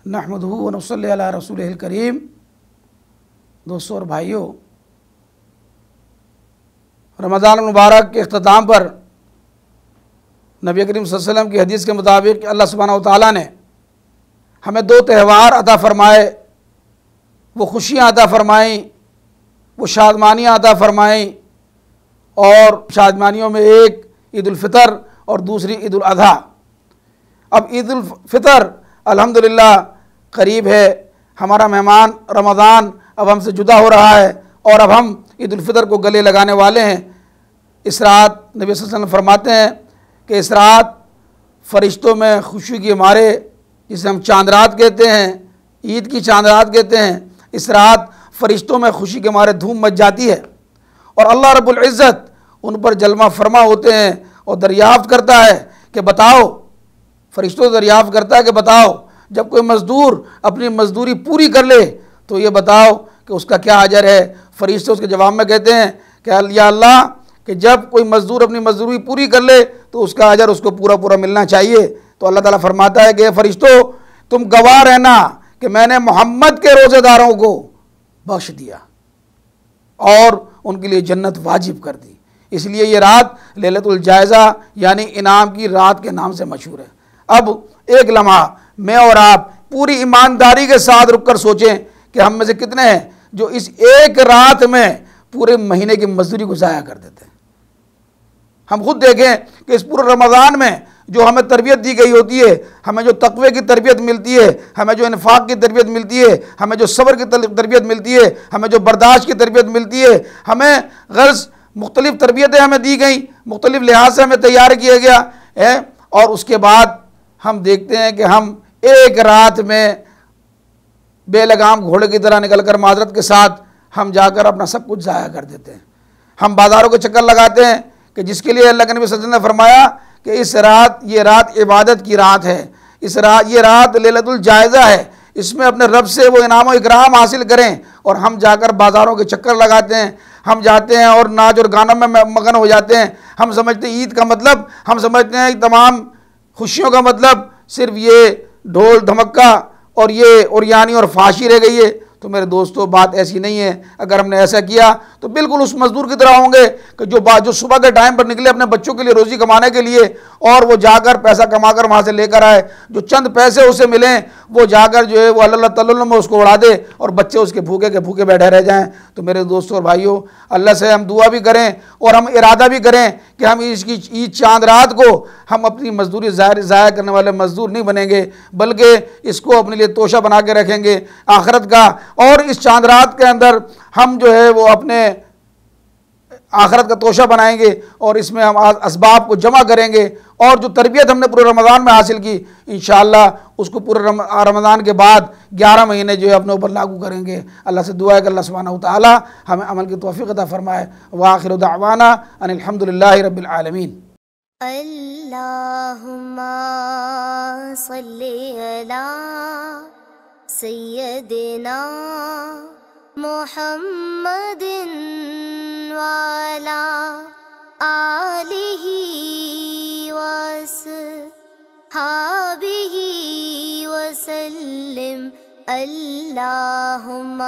نحمدہ و نصلی علی رسولہ الکریم۔ دوستوں اور بھائیوں، رمضان المبارک کے اختتام پر نبی کریم صلی اللہ علیہ وسلم کی حدیث کے مطابق اللہ سبحانہ و تعالیٰ نے ہمیں 2 تہوار عطا فرمائے، وہ خوشیاں عطا فرمائیں، وہ شادمانیاں عطا فرمائیں، اور شادمانیوں میں ایک عید الفطر اور دوسری عید الاضحیٰ۔ اب عید الفطر الحمدللہ قریب ہے، ہمارا مہمان رمضان اب ہم سے جدا ہو رہا ہے اور اب ہم عید الفطر کو گلے لگانے والے ہیں۔ اس رات نبی صلی اللہ علیہ وسلم فرماتے ہیں کہ اس رات فرشتوں میں خوشی کے مارے، جسے ہم چاند رات کہتے ہیں، عید کی چاند رات کہتے ہیں، اس رات فرشتوں میں خوشی کے مارے دھوم مچ جاتی ہے اور اللہ رب العزت ان پر جلوہ فرما ہوتے ہیں اور دریافت کرتا ہے کہ بتاؤ، فرشتوں دریافت کرتا ہے کہ بتاؤ، جب کوئی مزدور اپنی مزدوری پوری کر لے تو یہ بتاؤ کہ اس کا کیا اجر ہے۔ فرشتے اس کے جواب میں کہتے ہیں کہ یا اللہ، کہ جب کوئی مزدور اپنی مزدوری پوری کر لے تو اس کا اجر اس کو پورا پورا ملنا چاہیے۔ تو اللہ تعالیٰ فرماتا ہے کہ فرشتوں، تم گواہ رہنا کہ میں نے محمد کے روزے داروں کو بخش دیا اور ان کے لیے جنت واجب کر دی۔ اس لیے یہ رات لیلۃ الجائزہ یعنی انعام کی رات کے نام سے مشہور ہے۔ اب ایک لمحہ میں اور آپ پوری ایمانداری کے ساتھ رک کر سوچیں کہ ہم میں سے کتنے ہیں جو اس ایک رات میں پورے مہینے کی مزدوری کو ضائع کر دیتے ہیں۔ ہم خود دیکھیں کہ اس پورے رمضان میں جو ہمیں تربیت دی گئی ہوتی ہے، ہمیں جو تقوی کی تربیت ملتی ہے، ہمیں جو انفاق کی تربیت ملتی ہے، ہمیں جو صبر کی تربیت ملتی ہے، ہمیں جو برداشت کی تربیت ملتی ہے، ہمیں غرض مختلف تربیتیں ہمیں دی گئیں، مختلف لحاظ سے ہمیں تیار کیا گیا ہے، اور اس کے بعد ہم دیکھتے ہیں کہ ہم ایک رات میں بے لگام گھوڑے کی طرح نکل کر معذرت کے ساتھ ہم جا کر اپنا سب کچھ ضائع کر دیتے ہیں۔ ہم بازاروں کے چکر لگاتے ہیں کہ جس کے لیے اللہ کے نبی صلی اللہ علیہ وسلم نے فرمایا کہ یہ رات عبادت کی رات ہے، یہ رات لیلۃ الجائزہ ہے، اس میں اپنے رب سے وہ انعام و اکرام حاصل کریں، اور ہم جا کر بازاروں کے چکر لگاتے ہیں، ہم جاتے ہیں اور ناچ اور گانوں میں مگن ہو جاتے ہیں۔ ہم سمجھتے ہیں عید کا مطلب، ہم سمجھتے ہیں تمام خوشیوں کا مطلب صرف یہ ڈھول دھمکہ اور یہ اوریانی اور فحاشی رہ گئی ہے۔ تو میرے دوستو، بات ایسی نہیں ہے۔ اگر ہم نے ایسا کیا تو بالکل اس مزدور کی طرح ہوں گے کہ جو صبح کے ٹائم پر نکلے اپنے بچوں کے لیے روزی کمانے کے لیے، اور وہ جا کر پیسہ کما کر وہاں سے لے کر آئے، جو چند پیسے اسے ملیں وہ جا کر جو ہے وہ اللہ تعالیٰ میں اس کو اڑا دے اور بچے اس کے بھوکے بیٹھے رہ جائیں۔ تو میرے دوستوں اور بھائیوں، اللہ سے ہم دعا بھی کریں اور ہم ارادہ بھی کریں کہ ہم اس کی عید چاند رات کو ہم اپنی مزدوری ضائع کرنے والے مزدور نہیں بنیں گے، بلکہ اس کو اپنے لیے توشہ بنا کے رکھیں گے آخرت کا، اور اس چاند رات کے اندر ہم جو ہے وہ اپنے آخرت کا توشہ بنائیں گے، اور اس میں ہم اسباب کو جمع کریں گے، اور جو تربیت ہم نے پورے رمضان میں حاصل کی انشاءاللہ اس کو پورے رمضان کے بعد 11 مہینے جو ہے اپنے اوپر لاگو کریں گے۔ اللہ سے دعا ہے کہ اللہ سبحانہ وتعالی ہمیں عمل کی توفیق عطا فرمائے۔ وآخر دعوانا ان الحمدللہ رب العالمین۔ اللہم صلی علی سیدنا محمد وعلی آلہ وصحبہ وسلم۔ اللہم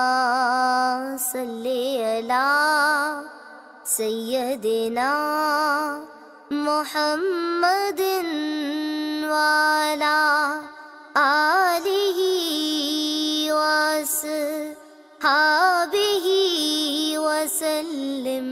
صلی علی سیدنا محمد وعلی آلہ وصحبہ وسلم۔